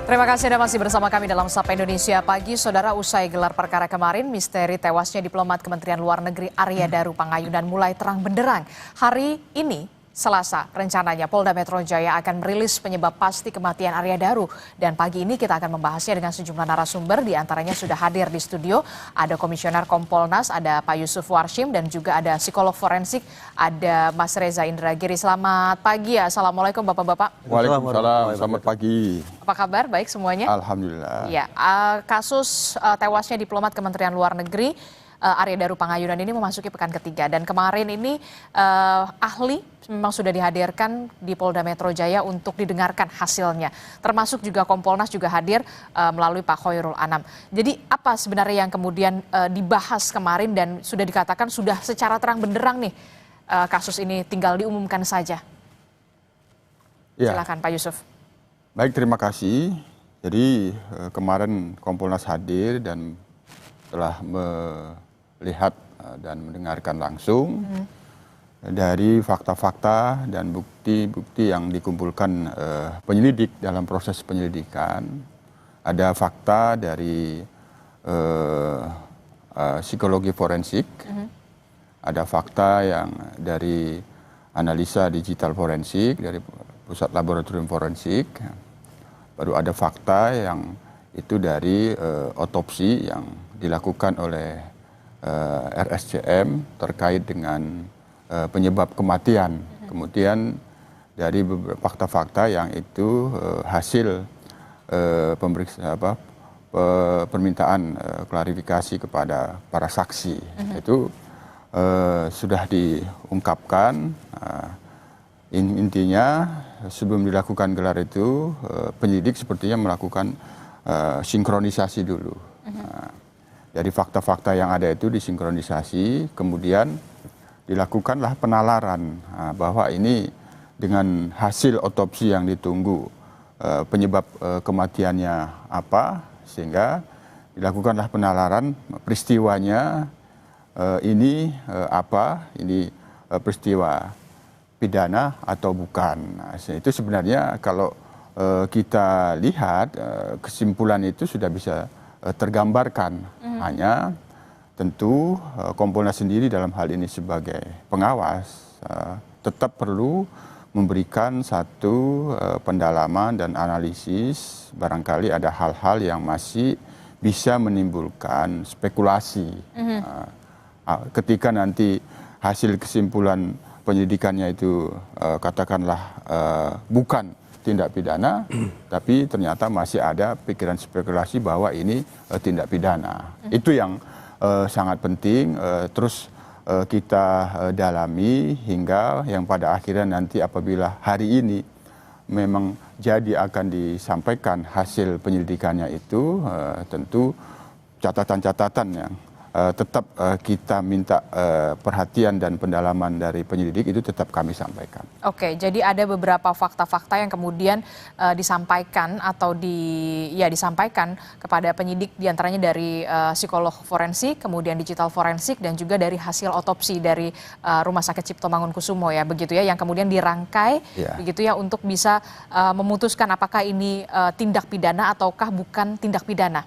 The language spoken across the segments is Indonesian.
Terima kasih Anda masih bersama kami dalam Sapa Indonesia Pagi. Saudara, usai gelar perkara kemarin, misteri tewasnya diplomat Kementerian Luar Negeri Arya Daru Pangayunan mulai terang benderang. Hari ini, Selasa, rencananya Polda Metro Jaya akan merilis penyebab pasti kematian Arya Daru. Dan pagi ini kita akan membahasnya dengan sejumlah narasumber, di antaranya sudah hadir di studio. Ada Komisioner Kompolnas, ada Pak Yusuf Warshim, dan juga ada psikolog forensik, ada Mas Reza Indragiri. Selamat pagi ya, Assalamualaikum Bapak-Bapak. Waalaikumsalam, selamat pagi. Apa kabar? Baik semuanya? Alhamdulillah. Ya, kasus tewasnya diplomat Kementerian Luar Negeri Arya Daru Pangayunan ini memasuki pekan ketiga, dan kemarin ini ahli memang sudah dihadirkan di Polda Metro Jaya untuk didengarkan hasilnya. Termasuk juga Kompolnas juga hadir melalui Pak Khoirul Anam. Jadi apa sebenarnya yang kemudian dibahas kemarin dan sudah dikatakan sudah secara terang benderang nih kasus ini tinggal diumumkan saja? Ya. Silakan Pak Yusuf. Baik, terima kasih. Jadi kemarin Kompolnas hadir dan telah melihat dan mendengarkan langsung dari fakta-fakta dan bukti-bukti yang dikumpulkan penyelidik dalam proses penyelidikan. Ada fakta dari psikologi forensik, ada fakta yang dari analisa digital forensik dari Pusat Laboratorium Forensik, baru ada fakta yang itu dari otopsi yang dilakukan oleh RSCM terkait dengan penyebab kematian. Kemudian dari beberapa fakta-fakta yang itu hasil permintaan klarifikasi kepada para saksi. Itu sudah diungkapkan. Intinya sebelum dilakukan gelar itu penyidik sepertinya melakukan sinkronisasi dulu. Dari fakta-fakta yang ada itu disinkronisasi, kemudian dilakukanlah penalaran bahwa ini dengan hasil otopsi yang ditunggu penyebab kematiannya apa, sehingga dilakukanlah penalaran peristiwanya ini apa, ini peristiwa pidana atau bukan. Nah, itu sebenarnya kalau kita lihat kesimpulan itu sudah bisa tergambarkan. Hanya tentu Kompolnas sendiri dalam hal ini sebagai pengawas tetap perlu memberikan satu pendalaman dan analisis. Barangkali ada hal-hal yang masih bisa menimbulkan spekulasi. Ketika nanti hasil kesimpulan penyelidikannya itu katakanlah bukan tindak pidana, tapi ternyata masih ada pikiran spekulasi bahwa ini tindak pidana. Itu yang sangat penting terus kita dalami hingga yang pada akhirnya nanti apabila hari ini memang jadi akan disampaikan hasil penyelidikannya itu, tentu catatan-catatan yang tetap kita minta perhatian dan pendalaman dari penyelidik itu tetap kami sampaikan. Oke, jadi ada beberapa fakta-fakta yang kemudian disampaikan atau disampaikan kepada penyidik, diantaranya dari psikolog forensik, kemudian digital forensik, dan juga dari hasil otopsi dari Rumah Sakit Cipto Mangunkusumo ya, begitu ya, yang kemudian dirangkai begitu ya untuk bisa memutuskan apakah ini tindak pidana ataukah bukan tindak pidana.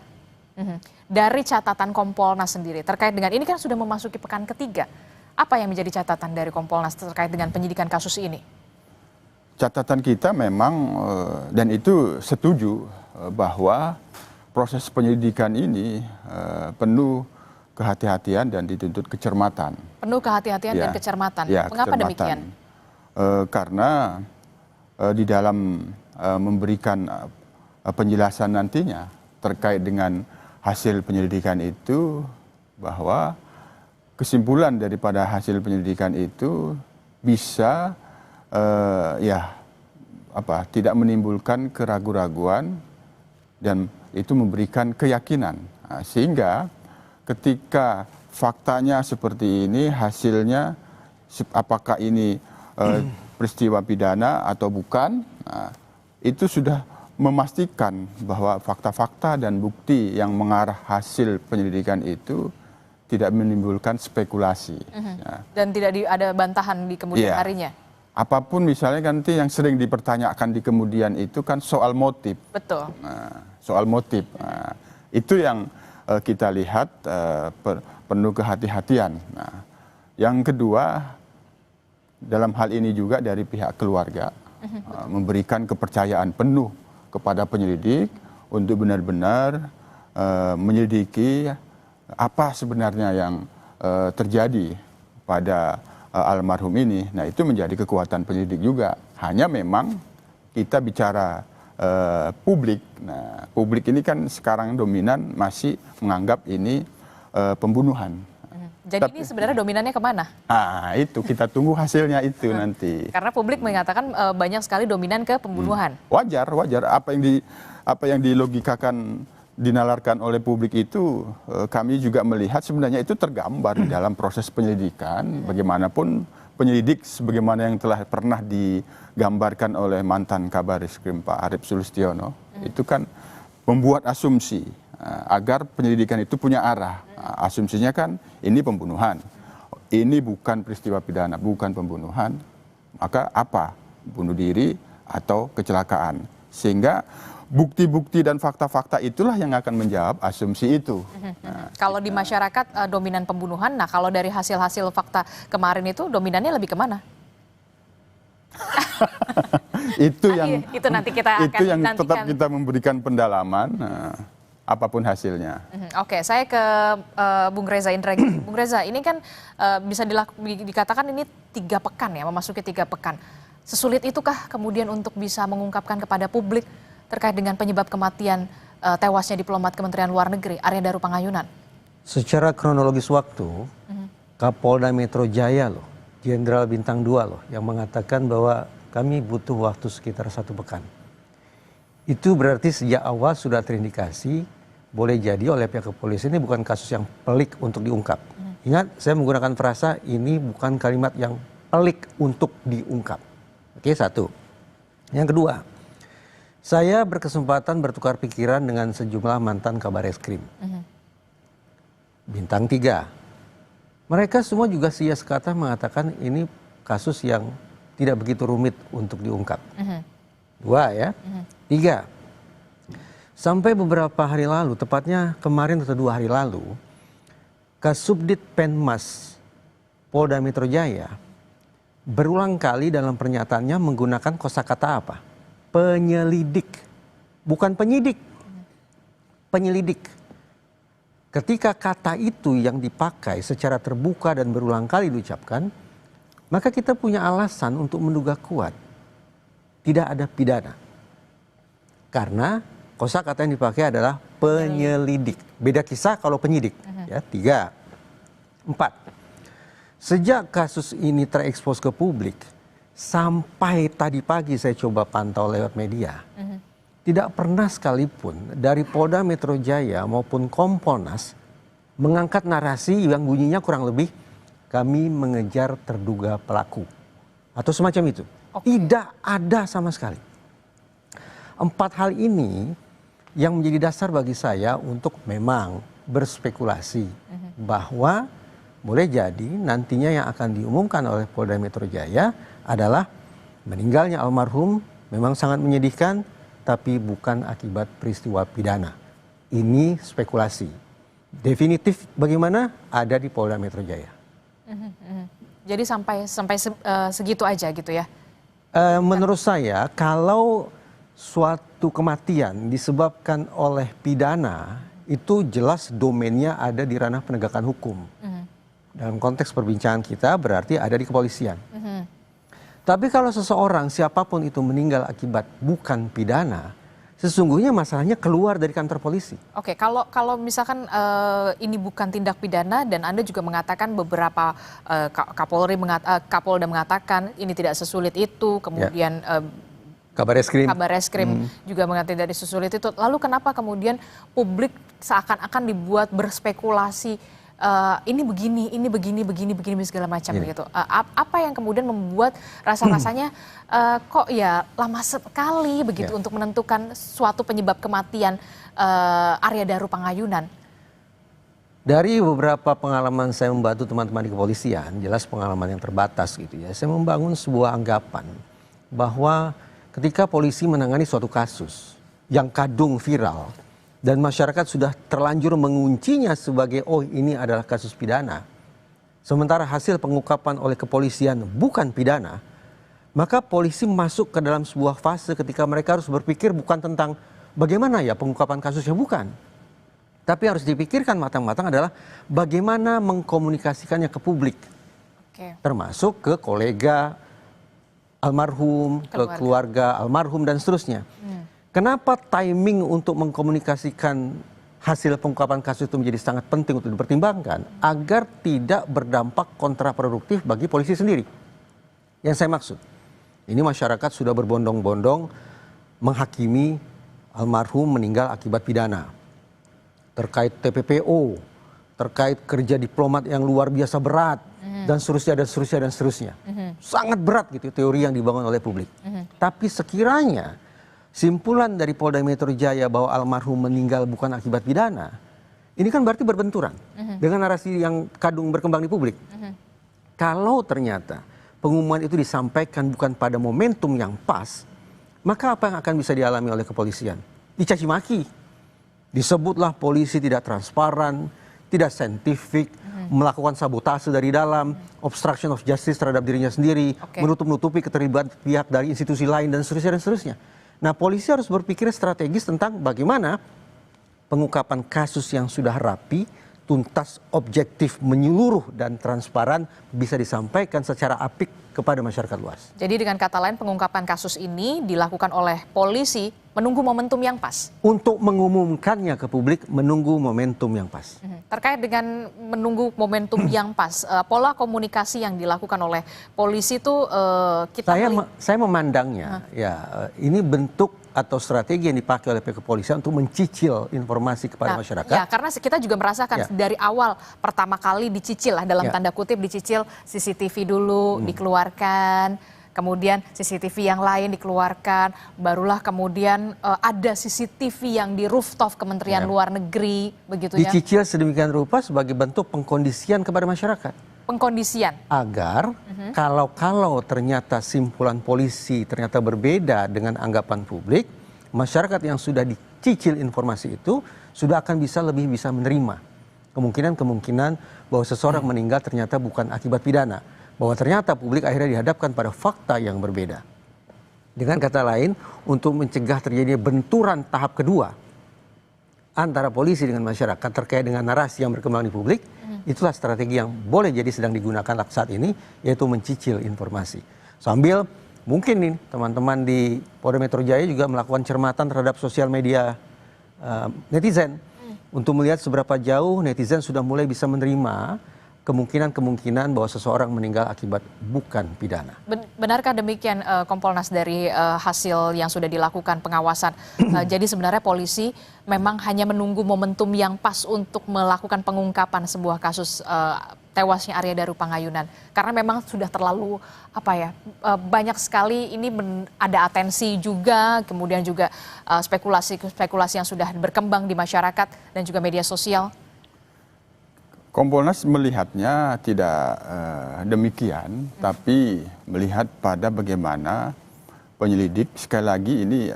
Dari catatan Kompolnas sendiri terkait dengan ini kan sudah memasuki pekan ketiga, apa yang menjadi catatan dari Kompolnas terkait dengan penyidikan kasus ini? Catatan kita memang dan itu setuju bahwa proses penyelidikan ini penuh kehati-hatian dan dituntut kecermatan. Penuh kehati-hatian dan kecermatan. Mengapa demikian? Karena di dalam memberikan penjelasan nantinya terkait dengan hasil penyelidikan itu, bahwa kesimpulan daripada hasil penyelidikan itu bisa tidak menimbulkan keraguan-raguan dan itu memberikan keyakinan. Nah, sehingga ketika faktanya seperti ini, hasilnya apakah ini peristiwa pidana atau bukan, nah, itu sudah memastikan bahwa fakta-fakta dan bukti yang mengarah hasil penyelidikan itu tidak menimbulkan spekulasi. Dan tidak ada bantahan di kemudian harinya? apapun misalnya nanti yang sering dipertanyakan di kemudian itu kan soal motif. Betul. Nah, soal motif. Nah, itu yang kita lihat penuh kehati-hatian. Nah, yang kedua, dalam hal ini juga dari pihak keluarga memberikan kepercayaan penuh kepada penyelidik untuk benar-benar menyelidiki apa sebenarnya yang terjadi pada almarhum ini. Nah, itu menjadi kekuatan penyelidik juga. Hanya memang kita bicara publik. Nah, publik ini kan sekarang dominan masih menganggap ini pembunuhan. Jadi ini sebenarnya dominannya kemana? Ah, itu kita tunggu hasilnya itu nanti. Karena publik mengatakan banyak sekali dominan ke pembunuhan. Wajar, wajar. Apa yang dilogikakan, dinalarkan oleh publik itu, kami juga melihat sebenarnya itu tergambar di dalam proses penyelidikan. Bagaimanapun penyelidik sebagaimana yang telah pernah digambarkan oleh mantan Kabareskrim Pak Arief Sulistiono, itu kan membuat asumsi agar penyelidikan itu punya arah. Asumsinya kan ini pembunuhan, ini bukan peristiwa pidana, bukan pembunuhan, maka apa? Bunuh diri atau kecelakaan. Sehingga bukti-bukti dan fakta-fakta itulah yang akan menjawab asumsi itu. Nah, kalau di masyarakat dominan pembunuhan, nah kalau dari hasil-hasil fakta kemarin itu dominannya lebih kemana? itu yang nanti kita akan yang tetap kita memberikan pendalaman, apapun hasilnya. Oke, saya ke Bung Reza Indragiri. Bung Reza, ini kan bisa dikatakan ini 3 pekan ya, memasuki 3 pekan. Sesulit itukah kemudian untuk bisa mengungkapkan kepada publik terkait dengan penyebab kematian tewasnya diplomat Kementerian Luar Negeri Arya Daru Pangayunan? Secara kronologis waktu, Kapolda Metro Jaya loh, Jenderal Bintang 2 loh, yang mengatakan bahwa kami butuh waktu sekitar 1 pekan. Itu berarti sejak awal sudah terindikasi, boleh jadi oleh pihak kepolisian ini bukan kasus yang pelik untuk diungkap. Ingat, saya menggunakan frasa ini bukan kalimat yang pelik untuk diungkap. Oke, 1. Yang kedua, saya berkesempatan bertukar pikiran dengan sejumlah mantan Kabareskrim. Bintang 3. Mereka semua juga sia sekata mengatakan ini kasus yang tidak begitu rumit untuk diungkap. 2 ya. 3. Sampai beberapa hari lalu, tepatnya kemarin atau 2 hari lalu, Kasubdit Penmas Polda Metro Jaya berulang kali dalam pernyataannya menggunakan kosakata apa? Penyelidik, bukan penyidik, penyelidik. Ketika kata itu yang dipakai secara terbuka dan berulang kali diucapkan, maka kita punya alasan untuk menduga kuat tidak ada pidana. Karena kosakata yang dipakai adalah penyelidik. Beda kisah kalau penyidik. Ya, 3. 4. Sejak kasus ini terekspos ke publik, sampai tadi pagi saya coba pantau lewat media, tidak pernah sekalipun dari Polda Metro Jaya maupun Kompolnas mengangkat narasi yang bunyinya kurang lebih kami mengejar terduga pelaku atau semacam itu. Tidak ada sama sekali. 4 hal ini yang menjadi dasar bagi saya untuk memang berspekulasi bahwa boleh jadi nantinya yang akan diumumkan oleh Polda Metro Jaya adalah meninggalnya almarhum memang sangat menyedihkan, tapi bukan akibat peristiwa pidana. Ini spekulasi. Definitif bagaimana ada di Polda Metro Jaya. Jadi sampai segitu aja gitu ya? Menurut saya kalau suatu kematian disebabkan oleh pidana, itu jelas domainnya ada di ranah penegakan hukum. Dalam konteks perbincangan kita berarti ada di kepolisian. Tapi kalau seseorang siapapun itu meninggal akibat bukan pidana, sesungguhnya masalahnya keluar dari kantor polisi. Oke, kalau misalkan ini bukan tindak pidana dan Anda juga mengatakan beberapa Kapolda mengatakan ini tidak sesulit itu, kemudian Kabareskrim juga mengatakan tidak sesulit itu. Lalu kenapa kemudian publik seakan-akan dibuat berspekulasi ini begini segala macam gitu. Apa yang kemudian membuat rasanya kok ya lama sekali begitu untuk menentukan suatu penyebab kematian Arya Daru Pangayunan? Dari beberapa pengalaman saya membantu teman-teman di kepolisian, jelas pengalaman yang terbatas gitu ya. Saya membangun sebuah anggapan bahwa ketika polisi menangani suatu kasus yang kadung viral dan masyarakat sudah terlanjur menguncinya sebagai oh ini adalah kasus pidana, sementara hasil pengungkapan oleh kepolisian bukan pidana, maka polisi masuk ke dalam sebuah fase ketika mereka harus berpikir bukan tentang bagaimana ya pengungkapan kasusnya, bukan. Tapi harus dipikirkan matang-matang adalah bagaimana mengkomunikasikannya ke publik. Termasuk ke kolega almarhum, ke keluarga almarhum dan seterusnya. Kenapa timing untuk mengkomunikasikan hasil pengungkapan kasus itu menjadi sangat penting untuk dipertimbangkan agar tidak berdampak kontraproduktif bagi polisi sendiri. Yang saya maksud, ini masyarakat sudah berbondong-bondong menghakimi almarhum meninggal akibat pidana. Terkait TPPO, terkait kerja diplomat yang luar biasa berat, dan seterusnya, dan seterusnya, dan seterusnya. Sangat berat gitu teori yang dibangun oleh publik. Tapi sekiranya simpulan dari Polda Metro Jaya bahwa almarhum meninggal bukan akibat pidana, ini kan berarti berbenturan dengan narasi yang kadung berkembang di publik. Kalau ternyata pengumuman itu disampaikan bukan pada momentum yang pas, maka apa yang akan bisa dialami oleh kepolisian? Dicaci maki. Disebutlah polisi tidak transparan, tidak saintifik, melakukan sabotase dari dalam, obstruction of justice terhadap dirinya sendiri, menutup-nutupi keterlibatan pihak dari institusi lain, dan seterusnya, dan seterusnya. Nah, polisi harus berpikir strategis tentang bagaimana pengungkapan kasus yang sudah rapi, tuntas, objektif, menyeluruh, dan transparan bisa disampaikan secara apik kepada masyarakat luas. Jadi dengan kata lain pengungkapan kasus ini dilakukan oleh polisi menunggu momentum yang pas. Untuk mengumumkannya ke publik, menunggu momentum yang pas. Terkait dengan menunggu momentum yang pas, pola komunikasi yang dilakukan oleh polisi itu saya memandangnya, ini bentuk atau strategi yang dipakai oleh pihak kepolisian untuk mencicil informasi kepada masyarakat. Ya, karena kita juga merasakan dari awal pertama kali dicicil lah dalam tanda kutip dicicil CCTV dulu dikeluarkan, kemudian CCTV yang lain dikeluarkan, barulah kemudian ada CCTV yang di rooftop Kementerian Luar Negeri, begitu ya. Dicicil sedemikian rupa sebagai bentuk pengkondisian kepada masyarakat. Pengkondisian. Agar kalau ternyata simpulan polisi ternyata berbeda dengan anggapan publik, masyarakat yang sudah dicicil informasi itu sudah akan lebih bisa menerima kemungkinan bahwa seseorang meninggal ternyata bukan akibat pidana. Bahwa ternyata publik akhirnya dihadapkan pada fakta yang berbeda. Dengan kata lain, untuk mencegah terjadinya benturan tahap kedua antara polisi dengan masyarakat terkait dengan narasi yang berkembang di publik, itulah strategi yang boleh jadi sedang digunakan saat ini, yaitu mencicil informasi. Sambil mungkin nih teman-teman di Polda Metro Jaya juga melakukan cermatan terhadap sosial media netizen untuk melihat seberapa jauh netizen sudah mulai bisa menerima kemungkinan bahwa seseorang meninggal akibat bukan pidana. Benarkah demikian Kompolnas dari hasil yang sudah dilakukan pengawasan? Jadi sebenarnya polisi memang hanya menunggu momentum yang pas untuk melakukan pengungkapan sebuah kasus tewasnya Arya Daru Pangayunan. Karena memang sudah terlalu banyak sekali ini ada atensi juga, kemudian juga spekulasi yang sudah berkembang di masyarakat dan juga media sosial. Kompolnas melihatnya tidak demikian, tapi melihat pada bagaimana penyelidik, sekali lagi ini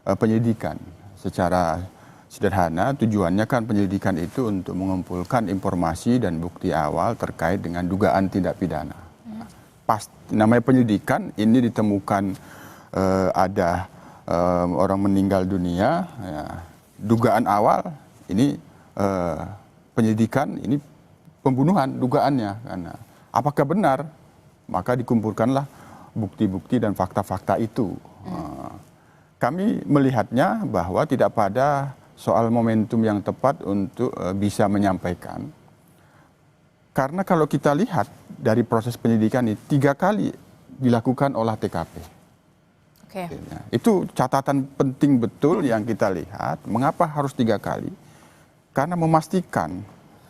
penyelidikan secara sederhana, tujuannya kan penyelidikan itu untuk mengumpulkan informasi dan bukti awal terkait dengan dugaan tindak pidana. Namanya penyelidikan, ini ditemukan ada orang meninggal dunia, dugaan awal ini penyelidikan ini pembunuhan dugaannya, karena apakah benar, maka dikumpulkanlah bukti-bukti dan fakta-fakta itu. Kami melihatnya bahwa tidak pada soal momentum yang tepat untuk bisa menyampaikan, karena kalau kita lihat dari proses penyidikan ini 3 kali dilakukan olah TKP. Itu catatan penting betul yang kita lihat. Mengapa harus 3 kali? Karena memastikan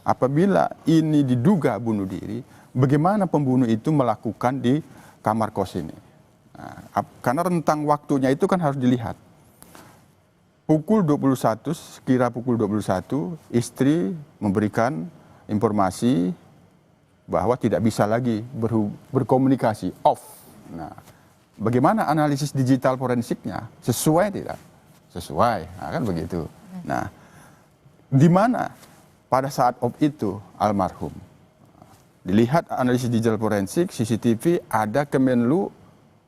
apabila ini diduga bunuh diri, bagaimana pembunuh itu melakukan di kamar kos ini. Nah, karena rentang waktunya itu kan harus dilihat. Sekira pukul 21, istri memberikan informasi bahwa tidak bisa lagi berkomunikasi, off. Nah, bagaimana analisis digital forensiknya? Sesuai tidak? Sesuai, nah, kan begitu. Nah, di mana pada saat off itu almarhum? Dilihat analisis digital forensik, CCTV, ada Kemenlu,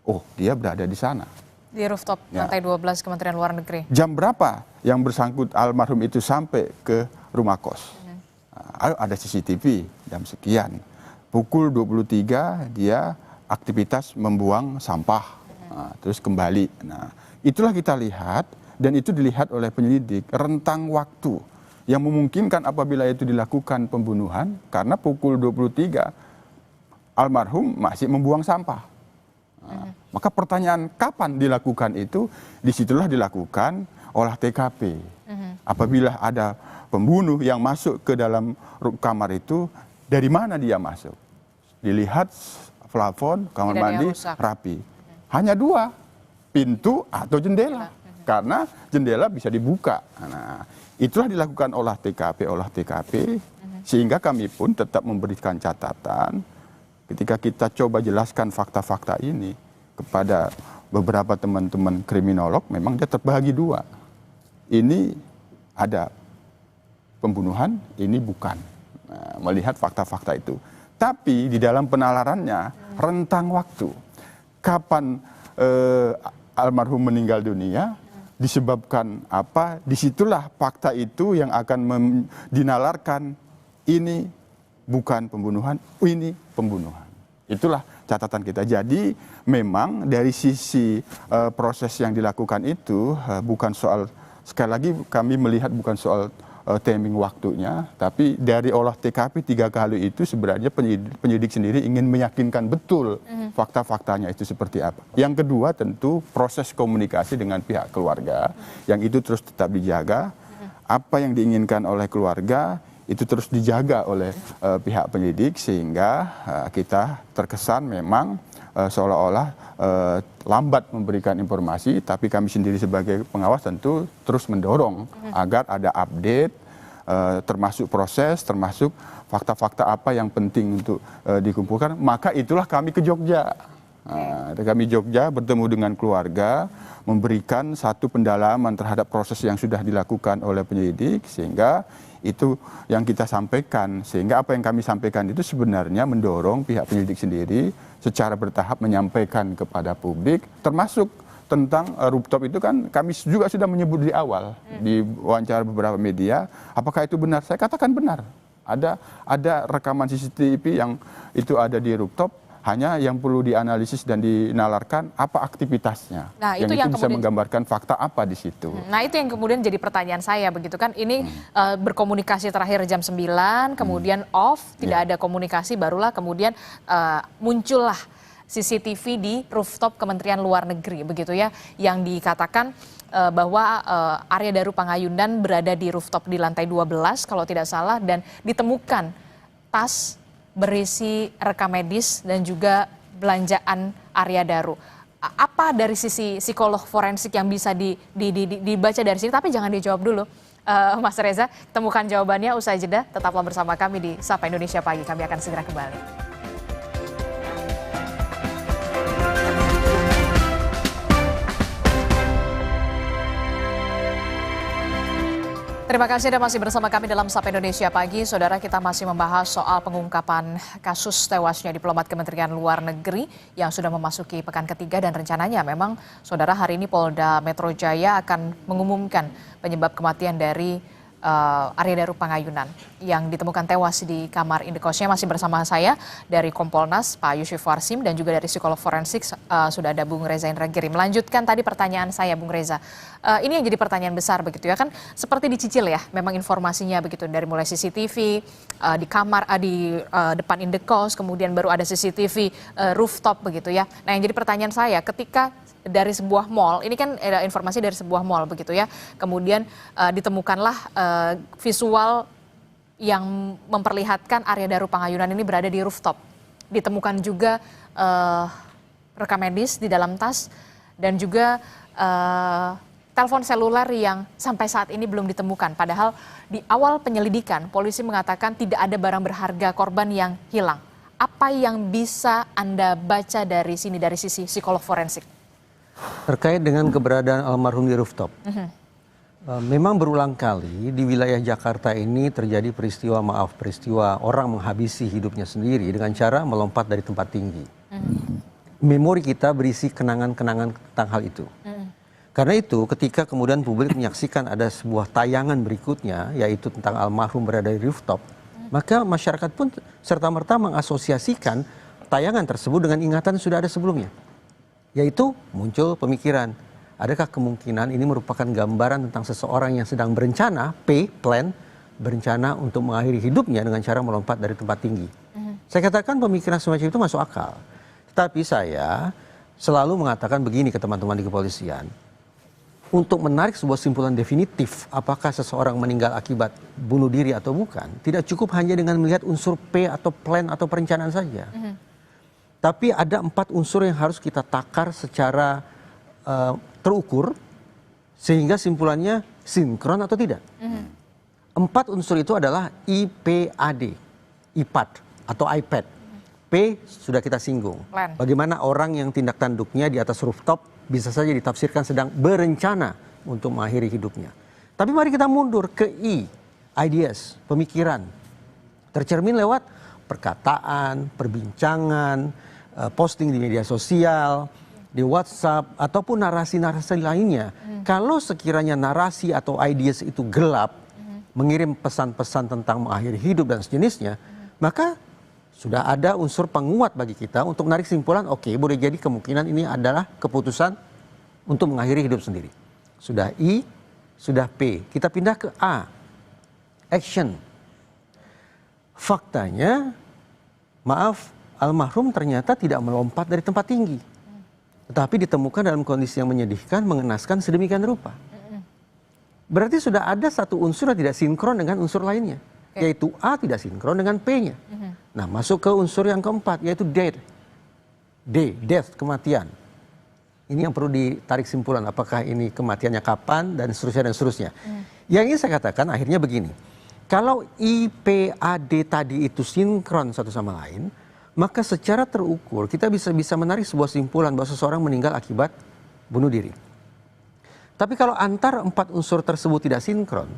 oh dia berada di sana. Di rooftop lantai 12 Kementerian Luar Negeri. Jam berapa yang bersangkut almarhum itu sampai ke rumah kos? Ada CCTV jam sekian. Pukul 23 dia aktivitas membuang sampah, terus kembali. Nah, itulah kita lihat dan itu dilihat oleh penyelidik rentang waktu yang memungkinkan apabila itu dilakukan pembunuhan karena pukul 23 almarhum masih membuang sampah. Maka pertanyaan kapan dilakukan itu, disitulah dilakukan olah TKP. Apabila ada pembunuh yang masuk ke dalam kamar itu, dari mana dia masuk? Dilihat plafon, kamar mandi rapi. Hanya 2, pintu atau jendela. Karena jendela bisa dibuka. Nah, itulah dilakukan olah TKP, sehingga kami pun tetap memberikan catatan ketika kita coba jelaskan fakta-fakta ini kepada beberapa teman-teman kriminolog, memang dia terbagi 2. Ini ada pembunuhan, ini bukan. Nah, melihat fakta-fakta itu. Tapi di dalam penalarannya, rentang waktu. Kapan almarhum meninggal dunia, disebabkan apa, disitulah fakta itu yang akan dinalarkan ini bukan pembunuhan, ini pembunuhan. Itulah catatan kita. Jadi memang dari sisi proses yang dilakukan itu bukan soal, sekali lagi kami melihat bukan soal timing waktunya, tapi dari olah TKP 3 kali itu sebenarnya penyidik sendiri ingin meyakinkan betul fakta-faktanya itu seperti apa. Yang kedua tentu proses komunikasi dengan pihak keluarga, yang itu terus tetap dijaga. Apa yang diinginkan oleh keluarga itu terus dijaga oleh pihak penyidik, sehingga kita terkesan memang seolah-olah lambat memberikan informasi, tapi kami sendiri sebagai pengawas tentu terus mendorong agar ada update, termasuk proses, termasuk fakta-fakta apa yang penting untuk dikumpulkan. Maka itulah kami ke Jogja. Kami Jogja bertemu dengan keluarga, memberikan satu pendalaman terhadap proses yang sudah dilakukan oleh penyidik, sehingga itu yang kita sampaikan. Sehingga apa yang kami sampaikan itu sebenarnya mendorong pihak penyidik sendiri secara bertahap menyampaikan kepada publik, termasuk tentang rooftop itu kan kami juga sudah menyebut di awal di wawancara beberapa media. Apakah itu benar? Saya katakan benar. Ada rekaman CCTV yang itu ada di rooftop. Hanya yang perlu dianalisis dan dinalarkan apa aktivitasnya. Nah, yang itu bisa kemudian menggambarkan fakta apa di situ. Nah, itu yang kemudian jadi pertanyaan saya begitu kan. Ini berkomunikasi terakhir jam 9, kemudian off, tidak ada komunikasi, barulah kemudian muncullah CCTV di rooftop Kementerian Luar Negeri begitu ya, yang dikatakan bahwa Arya Daru Pangayunan berada di rooftop di lantai 12 kalau tidak salah, dan ditemukan tas berisi rekam medis dan juga belanjaan Arya Daru. Apa dari sisi psikolog forensik yang bisa dibaca dari sini? Tapi jangan dijawab dulu, Mas Reza. Temukan jawabannya usai jeda. Tetaplah bersama kami di Sapa Indonesia Pagi. Kami akan segera kembali. Terima kasih Anda masih bersama kami dalam Sapa Indonesia Pagi. Saudara, kita masih membahas soal pengungkapan kasus tewasnya diplomat Kementerian Luar Negeri yang sudah memasuki pekan ketiga, dan rencananya memang saudara hari ini Polda Metro Jaya akan mengumumkan penyebab kematian dari Arya Daru Pangayunan yang ditemukan tewas di kamar indekosnya. Masih bersama saya dari Kompolnas Pak Yusuf Warsim, dan juga dari psikolog forensik sudah ada Bung Reza Indragiri. Melanjutkan tadi pertanyaan saya, Bung Reza. Ini yang jadi pertanyaan besar begitu ya kan, seperti dicicil ya memang informasinya begitu, dari mulai CCTV di kamar, di depan indekos, kemudian baru ada CCTV rooftop begitu ya. Nah, yang jadi pertanyaan saya, ketika dari sebuah mall, ini kan ada informasi dari sebuah mall begitu ya, kemudian ditemukanlah visual yang memperlihatkan Arya Daru Pangayunan ini berada di rooftop. Ditemukan juga rekam medis di dalam tas, dan juga telepon seluler yang sampai saat ini belum ditemukan. Padahal di awal penyelidikan, polisi mengatakan tidak ada barang berharga korban yang hilang. Apa yang bisa Anda baca dari sini, dari sisi psikolog forensik? Terkait dengan keberadaan almarhum di rooftop. Memang berulang kali di wilayah Jakarta ini terjadi peristiwa orang menghabisi hidupnya sendiri dengan cara melompat dari tempat tinggi. Memori kita berisi kenangan-kenangan tentang hal itu. Karena itu ketika kemudian publik menyaksikan ada sebuah tayangan berikutnya yaitu tentang almarhum berada di rooftop, maka masyarakat pun serta-merta mengasosiasikan tayangan tersebut dengan ingatan yang sudah ada sebelumnya. Yaitu muncul pemikiran, adakah kemungkinan ini merupakan gambaran tentang seseorang yang sedang berencana, berencana untuk mengakhiri hidupnya dengan cara melompat dari tempat tinggi. Saya katakan pemikiran semacam itu masuk akal. Tetapi saya selalu mengatakan begini ke teman-teman di kepolisian. Untuk menarik sebuah simpulan definitif apakah seseorang meninggal akibat bunuh diri atau bukan, tidak cukup hanya dengan melihat unsur P atau plan atau perencanaan saja. Tapi ada 4 unsur yang harus kita takar secara terukur sehingga simpulannya sinkron atau tidak. 4 unsur itu adalah IPAD, IPAD atau iPad. P sudah kita singgung. Plan. Bagaimana orang yang tindak tanduknya di atas rooftop bisa saja ditafsirkan sedang berencana untuk mengakhiri hidupnya. Tapi mari kita mundur ke I, ideas, pemikiran. Tercermin lewat perkataan, perbincangan, posting di media sosial, di WhatsApp, ataupun narasi-narasi lainnya. Kalau sekiranya narasi atau ideas itu gelap, mengirim pesan-pesan tentang mengakhiri hidup dan sejenisnya, maka sudah ada unsur penguat bagi kita untuk menarik simpulan, oke, boleh jadi kemungkinan ini adalah keputusan untuk mengakhiri hidup sendiri. Sudah I, sudah P. Kita pindah ke A, action. Faktanya, maaf, almarhum ternyata tidak melompat dari tempat tinggi. Tetapi ditemukan dalam kondisi yang menyedihkan, mengenaskan sedemikian rupa. Berarti sudah ada satu unsur yang tidak sinkron dengan unsur lainnya. Yaitu A tidak sinkron dengan P-nya. Nah, masuk ke unsur yang keempat, yaitu death. Death, kematian. Ini yang perlu ditarik simpulan, apakah ini kematiannya kapan, dan seterusnya, dan seterusnya. Yang ingin saya katakan akhirnya begini, kalau IPAD tadi itu sinkron satu sama lain, maka secara terukur kita bisa menarik sebuah simpulan bahwa seseorang meninggal akibat bunuh diri. Tapi kalau antar 4 unsur tersebut tidak sinkron,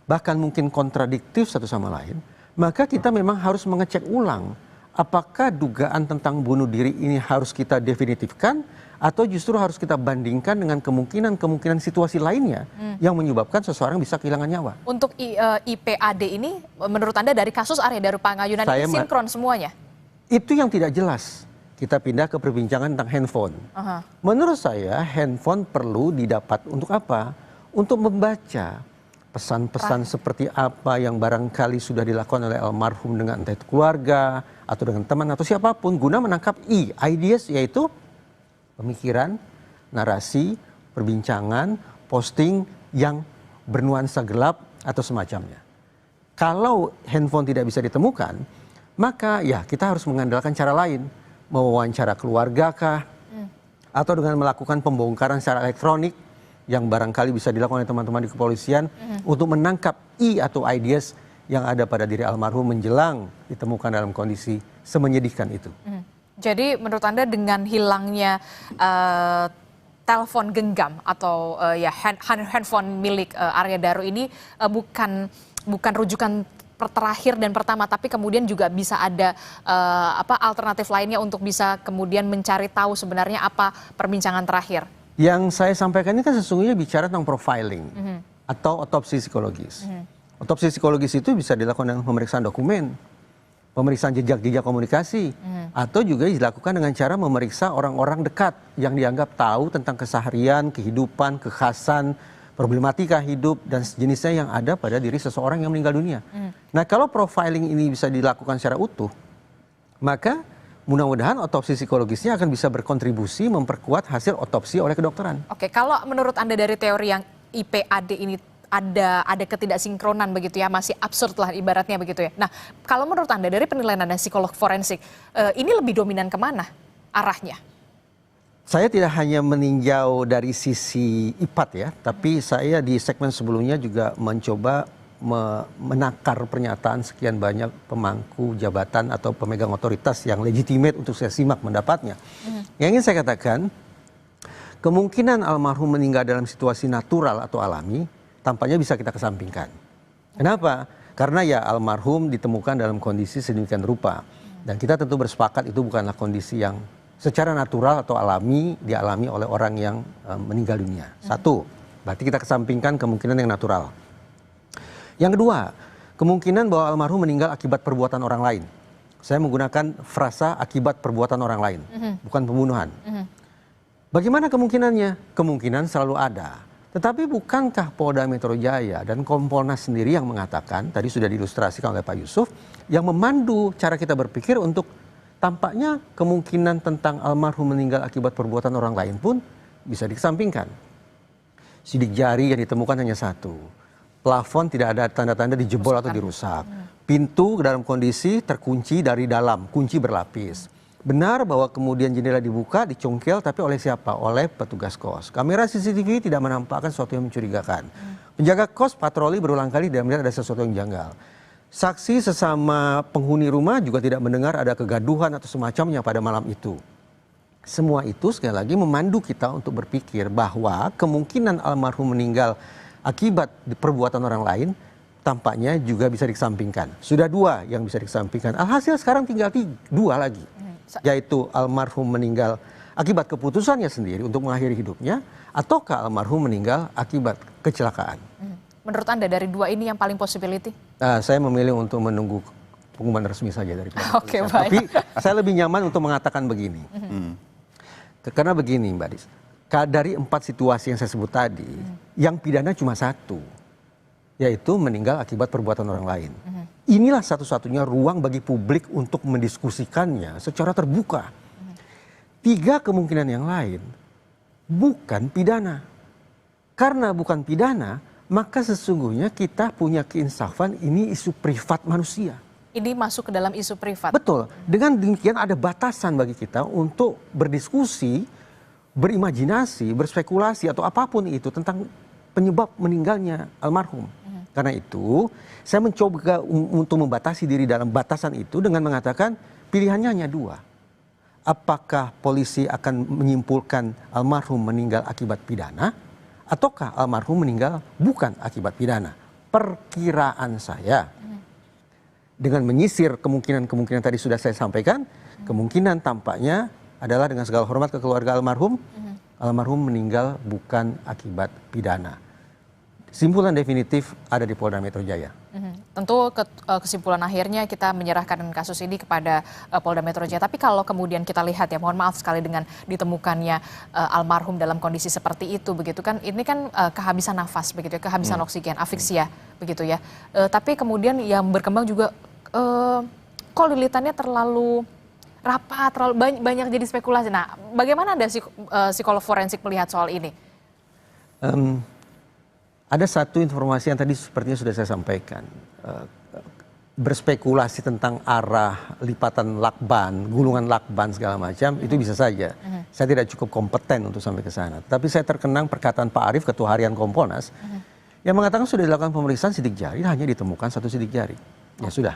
bahkan mungkin kontradiktif satu sama lain, maka kita memang harus mengecek ulang apakah dugaan tentang bunuh diri ini harus kita definitifkan atau justru harus kita bandingkan dengan kemungkinan situasi lainnya yang menyebabkan seseorang bisa kehilangan nyawa. Untuk IPAD ini menurut Anda dari kasus Arya Daru Pangayunan ini sinkron semuanya? Itu yang tidak jelas. Kita pindah ke perbincangan tentang handphone. Menurut saya handphone perlu didapat untuk apa? Untuk membaca pesan-pesan seperti apa yang barangkali sudah dilakukan oleh almarhum dengan entah itu keluarga atau dengan teman atau siapapun guna menangkap ideas, yaitu pemikiran, narasi, perbincangan, posting yang bernuansa gelap atau semacamnya. Kalau handphone tidak bisa ditemukan, maka ya kita harus mengandalkan cara lain, mewawancara keluarga kah, atau dengan melakukan pembongkaran secara elektronik yang barangkali bisa dilakukan oleh teman-teman di kepolisian untuk menangkap atau ideas yang ada pada diri almarhum menjelang ditemukan dalam kondisi semenyedihkan itu. Jadi menurut Anda dengan hilangnya telepon genggam atau handphone milik Arya Daru ini bukan rujukan terakhir dan pertama, tapi kemudian juga bisa ada alternatif lainnya untuk bisa kemudian mencari tahu sebenarnya apa perbincangan terakhir. Yang saya sampaikan ini kan sesungguhnya bicara tentang profiling atau otopsi psikologis. Otopsi psikologis itu bisa dilakukan dengan pemeriksaan dokumen, pemeriksaan jejak-jejak komunikasi, atau juga dilakukan dengan cara memeriksa orang-orang dekat yang dianggap tahu tentang keseharian, kehidupan, kekhasan, problematika hidup, dan sejenisnya yang ada pada diri seseorang yang meninggal dunia. Nah, kalau profiling ini bisa dilakukan secara utuh, maka mudah-mudahan otopsi psikologisnya akan bisa berkontribusi memperkuat hasil otopsi oleh kedokteran. Oke, kalau menurut Anda dari teori yang IPAD ini ada ketidaksinkronan begitu ya, masih absurd lah ibaratnya begitu ya. Nah, kalau menurut Anda dari penilaian Anda psikolog forensik, ini lebih dominan kemana arahnya? Saya tidak hanya meninjau dari sisi IPAT ya, tapi saya di segmen sebelumnya juga mencoba menakar pernyataan sekian banyak pemangku jabatan atau pemegang otoritas yang legitimate untuk saya simak pendapatnya. Yang ingin saya katakan, kemungkinan almarhum meninggal dalam situasi natural atau alami tampaknya bisa kita kesampingkan. Kenapa? Karena ya almarhum ditemukan dalam kondisi sedemikian rupa. Dan kita tentu bersepakat itu bukanlah kondisi yang secara natural atau alami dialami oleh orang yang meninggal dunia. Satu, berarti kita kesampingkan kemungkinan yang natural. Yang kedua, kemungkinan bahwa almarhum meninggal akibat perbuatan orang lain. Saya menggunakan frasa akibat perbuatan orang lain, bukan pembunuhan. Bagaimana kemungkinannya? Kemungkinan selalu ada. Tetapi bukankah Polda Metro Jaya dan Kompolnas sendiri yang mengatakan, tadi sudah diilustrasikan oleh Pak Yusuf, yang memandu cara kita berpikir untuk tampaknya kemungkinan tentang almarhum meninggal akibat perbuatan orang lain pun bisa dikesampingkan. Sidik jari yang ditemukan hanya satu. Plafon tidak ada tanda-tanda dijebol atau dirusak. Pintu dalam kondisi terkunci dari dalam, kunci berlapis. Benar bahwa kemudian jendela dibuka, dicongkel, tapi oleh siapa? Oleh petugas kos. Kamera CCTV tidak menampakkan sesuatu yang mencurigakan. Penjaga kos patroli berulang kali dan melihat ada sesuatu yang janggal. Saksi sesama penghuni rumah juga tidak mendengar ada kegaduhan atau semacamnya pada malam itu. Semua itu sekali lagi memandu kita untuk berpikir bahwa kemungkinan almarhum meninggal akibat perbuatan orang lain tampaknya juga bisa dikesampingkan. Sudah dua yang bisa dikesampingkan. Alhasil sekarang tinggal dua lagi. Yaitu almarhum meninggal akibat keputusannya sendiri untuk mengakhiri hidupnya, ataukah almarhum meninggal akibat kecelakaan. Menurut Anda dari dua ini yang paling possibility? Saya memilih untuk menunggu pengumuman resmi saja dari pihak Oke, kepolisian. baik. Tapi saya lebih nyaman untuk mengatakan begini. Karena begini Mbak Dis, dari 4 situasi yang saya sebut tadi, yang pidana cuma satu, yaitu meninggal akibat perbuatan orang lain. Inilah satu-satunya ruang bagi publik untuk mendiskusikannya secara terbuka. 3 kemungkinan yang lain bukan pidana. Karena bukan pidana, maka sesungguhnya kita punya keinsafan, ini isu privat manusia. Ini masuk ke dalam isu privat. Betul. Dengan demikian ada batasan bagi kita untuk berdiskusi, berimajinasi, berspekulasi atau apapun itu tentang penyebab meninggalnya almarhum. Karena itu saya mencoba untuk membatasi diri dalam batasan itu dengan mengatakan pilihannya hanya 2. Apakah polisi akan menyimpulkan almarhum meninggal akibat pidana, ataukah almarhum meninggal bukan akibat pidana? Perkiraan saya, dengan menyisir kemungkinan-kemungkinan tadi sudah saya sampaikan, kemungkinan tampaknya adalah dengan segala hormat ke keluarga almarhum, almarhum meninggal bukan akibat pidana. Kesimpulan definitif ada di Polda Metro Jaya. Tentu kesimpulan akhirnya kita menyerahkan kasus ini kepada Polda Metro Jaya. Tapi kalau kemudian kita lihat ya, mohon maaf sekali dengan ditemukannya almarhum dalam kondisi seperti itu, begitu kan? Ini kan kehabisan nafas, begitu ya, kehabisan oksigen, afiksia, begitu ya. Tapi kemudian yang berkembang juga, kok lilitannya terlalu rapat, terlalu banyak jadi spekulasi. Nah, bagaimana ada psikolog forensik melihat soal ini? Ada satu informasi yang tadi sepertinya sudah saya sampaikan. Berspekulasi tentang arah lipatan lakban, gulungan lakban segala macam, itu bisa saja. Saya tidak cukup kompeten untuk sampai ke sana. Tapi saya terkenang perkataan Pak Arief, Ketua Harian Kompolnas, yang mengatakan sudah dilakukan pemeriksaan sidik jari, hanya ditemukan 1 sidik jari. Ya sudah.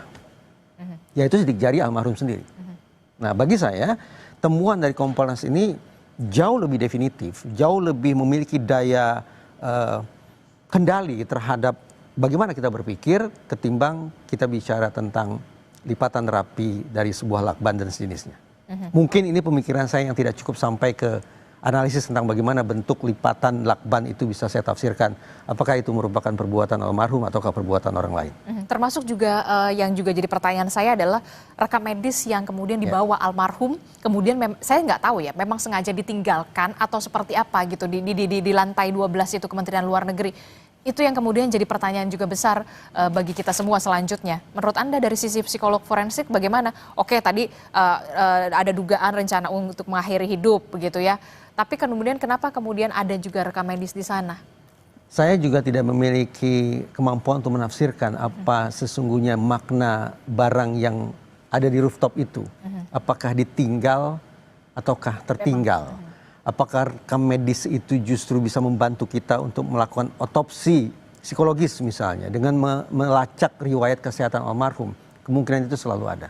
Yaitu sidik jari almarhum sendiri. Nah, bagi saya, temuan dari Kompolnas ini jauh lebih definitif, jauh lebih memiliki daya kendali terhadap bagaimana kita berpikir ketimbang kita bicara tentang lipatan rapi dari sebuah lakban dan sejenisnya. Mungkin ini pemikiran saya yang tidak cukup sampai ke analisis tentang bagaimana bentuk lipatan lakban itu bisa saya tafsirkan. Apakah itu merupakan perbuatan almarhum ataukah perbuatan orang lain. Termasuk juga yang juga jadi pertanyaan saya adalah rekam medis yang kemudian dibawa almarhum, kemudian saya nggak tahu ya, memang sengaja ditinggalkan atau seperti apa gitu di lantai 12 itu Kementerian Luar Negeri. Itu yang kemudian jadi pertanyaan juga besar bagi kita semua selanjutnya. Menurut Anda dari sisi psikolog forensik bagaimana? Oke, tadi ada dugaan rencana untuk mengakhiri hidup begitu ya. Tapi kemudian kenapa kemudian ada juga rekam medis di sana? Saya juga tidak memiliki kemampuan untuk menafsirkan apa sesungguhnya makna barang yang ada di rooftop itu. Apakah ditinggal ataukah tertinggal? apakah rekam medis itu justru bisa membantu kita untuk melakukan otopsi psikologis misalnya dengan melacak riwayat kesehatan almarhum. Kemungkinan itu selalu ada.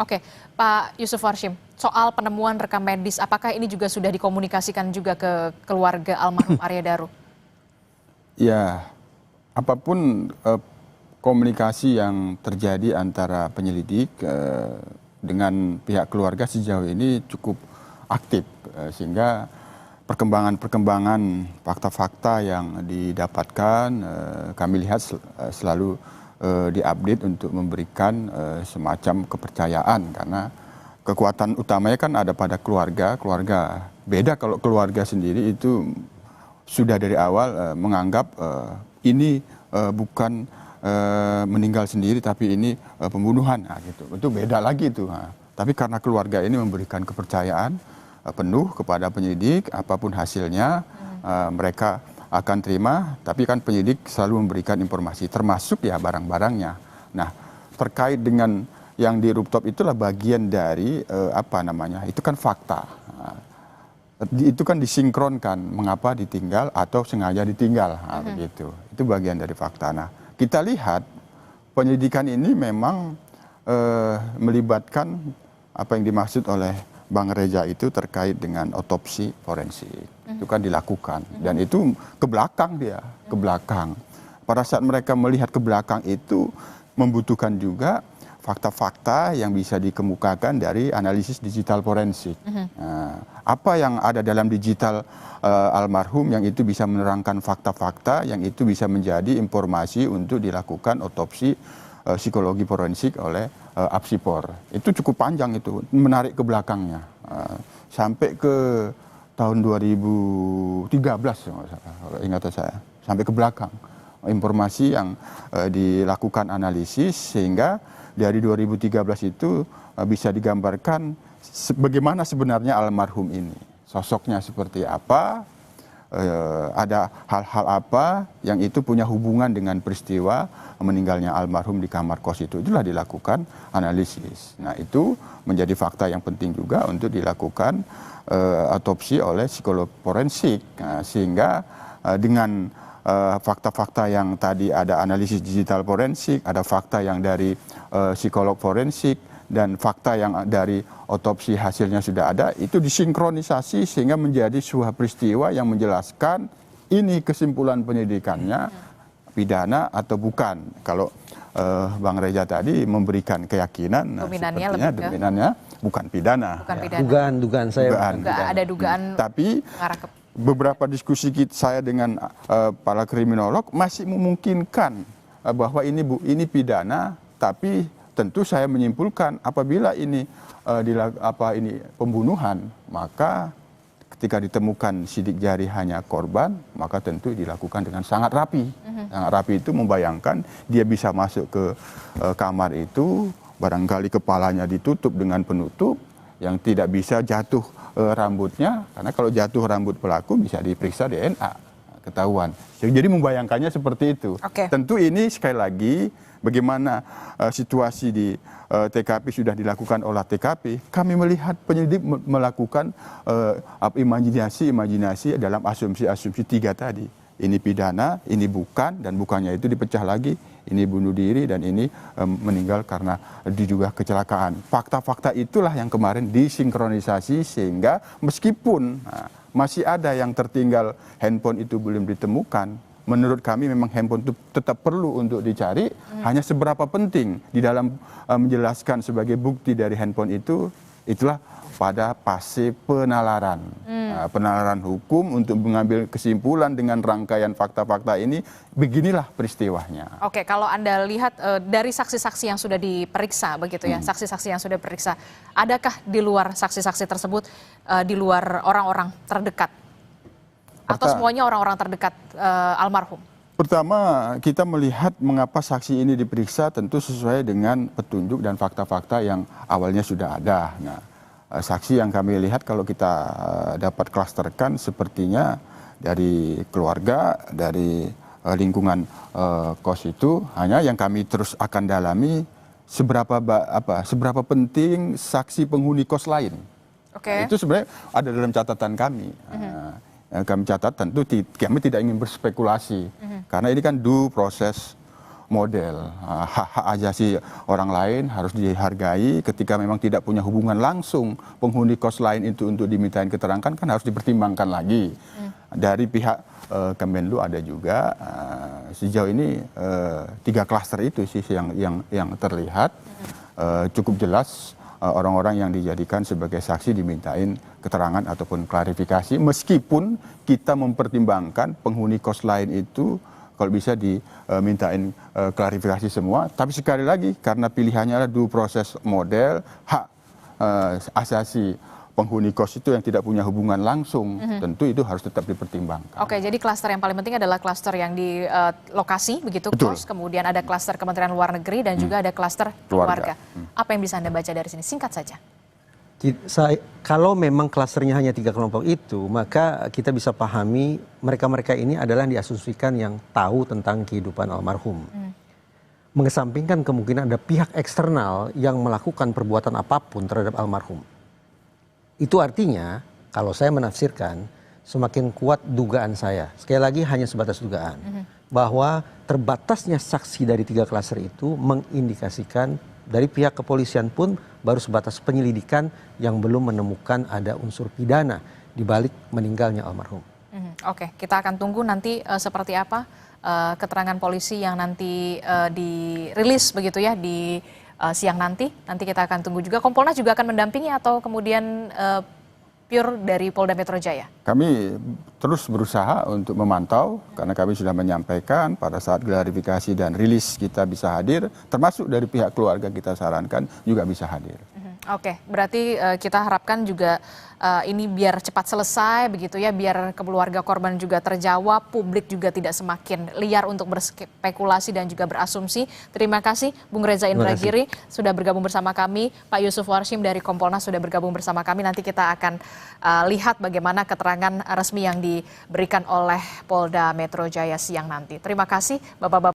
Oke, Pak Yusuf Warshim, soal penemuan rekam medis, apakah ini juga sudah dikomunikasikan juga ke keluarga almarhum Arya Daru? Ya, apapun komunikasi yang terjadi antara penyelidik dengan pihak keluarga sejauh ini cukup aktif, sehingga perkembangan-perkembangan fakta-fakta yang didapatkan kami lihat selalu diupdate untuk memberikan semacam kepercayaan, karena kekuatan utamanya kan ada pada keluarga. Beda kalau keluarga sendiri itu sudah dari awal menganggap ini bukan meninggal sendiri tapi ini pembunuhan, nah, gitu. Itu beda lagi itu. Nah, tapi karena keluarga ini memberikan kepercayaan penuh kepada penyidik, apapun hasilnya mereka akan terima, tapi kan penyidik selalu memberikan informasi, termasuk ya barang-barangnya. Nah, terkait dengan yang di rooftop itulah bagian dari itu kan fakta. Itu kan disinkronkan, mengapa ditinggal atau sengaja ditinggal, begitu. Itu bagian dari fakta. Nah, kita lihat penyelidikan ini memang melibatkan apa yang dimaksud oleh Bang Reza itu terkait dengan otopsi forensik. Itu kan dilakukan dan itu ke belakang dia, ke belakang. Pada saat mereka melihat ke belakang itu membutuhkan juga fakta-fakta yang bisa dikemukakan dari analisis digital forensik. Nah, apa yang ada dalam digital almarhum yang itu bisa menerangkan fakta-fakta yang itu bisa menjadi informasi untuk dilakukan otopsi psikologi forensik oleh Apsipor. Itu cukup panjang, itu menarik ke belakangnya sampai ke tahun 2013 kalau ingatan saya, sampai ke belakang informasi yang dilakukan analisis sehingga dari 2013 itu bisa digambarkan bagaimana sebenarnya almarhum ini, sosoknya seperti apa, ada hal-hal apa yang itu punya hubungan dengan peristiwa meninggalnya almarhum di kamar kos itu. Itulah dilakukan analisis. Nah, itu menjadi fakta yang penting juga untuk dilakukan otopsi oleh psikolog forensik. Nah, sehingga dengan fakta-fakta yang tadi ada analisis digital forensik, ada fakta yang dari psikolog forensik, dan fakta yang dari otopsi hasilnya sudah ada, itu disinkronisasi sehingga menjadi sebuah peristiwa yang menjelaskan ini kesimpulan penyidikannya pidana atau bukan. Kalau Bang Reza tadi memberikan keyakinan, dominannya bukan pidana. Bukan pidana. Dugaan saya. Ada dugaan. Tapi beberapa diskusi saya dengan para kriminolog masih memungkinkan bahwa ini pidana, tapi tentu saya menyimpulkan apabila ini pembunuhan, maka ketika ditemukan sidik jari hanya korban, maka tentu dilakukan dengan sangat rapi. Sangat rapi itu membayangkan dia bisa masuk ke kamar itu, barangkali kepalanya ditutup dengan penutup yang tidak bisa jatuh rambutnya, karena kalau jatuh rambut pelaku bisa diperiksa DNA, ketahuan. Jadi membayangkannya seperti itu. Tentu ini sekali lagi bagaimana situasi di TKP sudah dilakukan olah TKP, kami melihat penyelidik melakukan imajinasi dalam asumsi-asumsi 3 tadi. Ini pidana, ini bukan, dan bukannya itu dipecah lagi. Ini bunuh diri dan ini meninggal karena diduga kecelakaan. Fakta-fakta itulah yang kemarin disinkronisasi sehingga meskipun masih ada yang tertinggal handphone itu belum ditemukan, menurut kami memang handphone itu tetap perlu untuk dicari. Hanya seberapa penting di dalam menjelaskan sebagai bukti dari handphone itu, itulah pada fase penalaran. Penalaran hukum untuk mengambil kesimpulan dengan rangkaian fakta-fakta ini, beginilah peristiwanya. Oke, kalau Anda lihat dari saksi-saksi yang sudah diperiksa begitu ya, saksi-saksi yang sudah diperiksa, adakah di luar saksi-saksi tersebut, di luar orang-orang terdekat? Atau semuanya orang-orang terdekat almarhum? Pertama, kita melihat mengapa saksi ini diperiksa tentu sesuai dengan petunjuk dan fakta-fakta yang awalnya sudah ada. Nah, saksi yang kami lihat kalau kita dapat klasterkan sepertinya dari keluarga, dari lingkungan kos itu, hanya yang kami terus akan dalami seberapa penting saksi penghuni kos lain. Oke. Itu sebenarnya ada dalam catatan kami. Kami catat tentu kami tidak ingin berspekulasi karena ini kan due process model, hak-hak asasi orang lain harus dihargai. Ketika memang tidak punya hubungan langsung penghuni kos lain itu untuk dimintain keterangan kan harus dipertimbangkan lagi. Dari pihak Kemenlu ada juga sejauh ini 3 klaster itu sih yang terlihat cukup jelas. Orang-orang yang dijadikan sebagai saksi dimintain keterangan ataupun klarifikasi, meskipun kita mempertimbangkan penghuni kos lain itu kalau bisa dimintain klarifikasi semua. Tapi sekali lagi karena pilihannya adalah due process model, hak asasi penghuni kos itu yang tidak punya hubungan langsung, tentu itu harus tetap dipertimbangkan. Oke, jadi klaster yang paling penting adalah klaster yang di lokasi, begitu, Betul. kos, kemudian ada klaster Kementerian Luar Negeri, dan juga ada klaster keluarga. Apa yang bisa Anda baca dari sini? Singkat saja. Kalau memang klasternya hanya 3 kelompok itu, maka kita bisa pahami mereka-mereka ini adalah yang diasumsikan yang tahu tentang kehidupan almarhum. Mengesampingkan kemungkinan ada pihak eksternal yang melakukan perbuatan apapun terhadap almarhum. Itu artinya, kalau saya menafsirkan, semakin kuat dugaan saya. Sekali lagi hanya sebatas dugaan. Bahwa terbatasnya saksi dari 3 klaster itu mengindikasikan dari pihak kepolisian pun baru sebatas penyelidikan yang belum menemukan ada unsur pidana di balik meninggalnya almarhum. Oke, kita akan tunggu nanti seperti apa keterangan polisi yang nanti dirilis begitu ya di siang nanti. Nanti kita akan tunggu juga. Kompolnas juga akan mendampingi atau kemudian pure dari Polda Metro Jaya? Kami terus berusaha untuk memantau karena kami sudah menyampaikan pada saat klarifikasi dan rilis kita bisa hadir, termasuk dari pihak keluarga kita sarankan juga bisa hadir. Oke, berarti kita harapkan juga ini biar cepat selesai begitu ya, biar keluarga korban juga terjawab, publik juga tidak semakin liar untuk berspekulasi dan juga berasumsi. Terima kasih Bung Reza Indragiri sudah bergabung bersama kami, Pak Yusuf Warshim dari Kompolnas sudah bergabung bersama kami. Nanti kita akan lihat bagaimana keterangan resmi yang diberikan oleh Polda Metro Jaya siang nanti. Terima kasih Bapak-Bapak.